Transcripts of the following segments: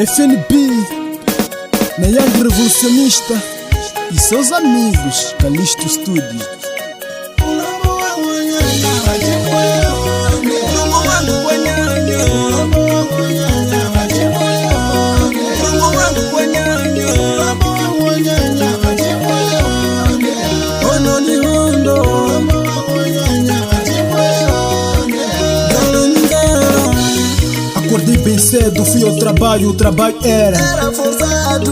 FNB na Young Revolucionista e seus amigos Calixto Studio. Acordei bem cedo, fui ao trabalho, o trabalho era forçado.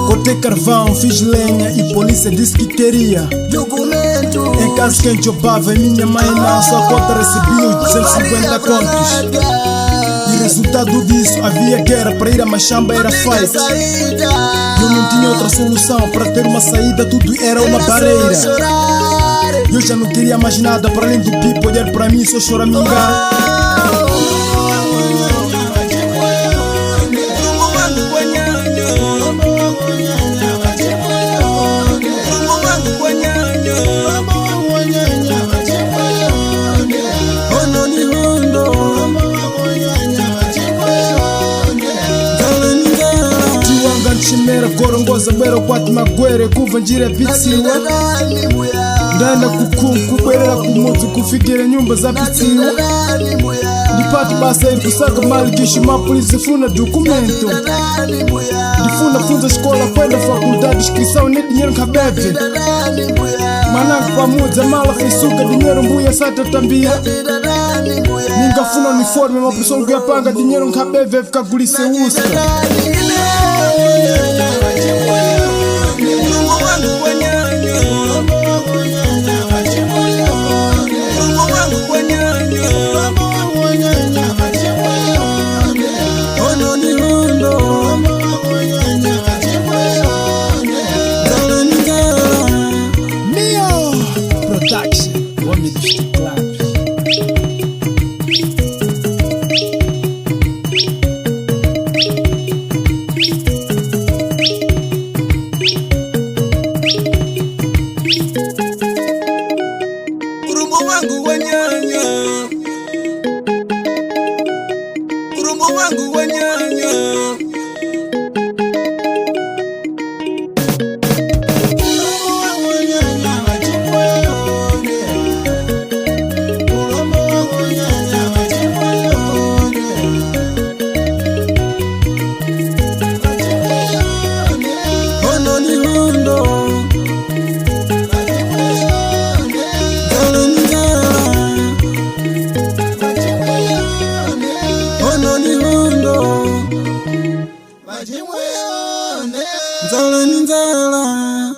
Cortei carvão, fiz lenha e polícia disse que queria Documento. Em casa quem jobava e minha mãe na sua conta recebia 850 contos. E resultado disso, havia guerra, para ir a Machamba era fight. Eu não tinha outra solução, para ter uma saída tudo era uma barreira. Eu já não queria mais nada, para além do pipo olhar para mim só choramingar. Chimera, gorongoza, bera, quatro maguere, kuvanjira pitsiwa Ndana kukunku, kuberera kumutu, kufikira nyumba za pitsiwa Ndipati basa ili kusaka mali kishima polisi funa dokumento Ndifuna funza escola, kwenda faculdade, inscrição, nem dinheiro cabebe Manangu pamoja, mala feisuka, dinheiro mbuya sata tambia Ningafuna uniforme, mapressão kuyapanga, dinheiro cabebe, fica gulise uska Wangu wanyanya Nzala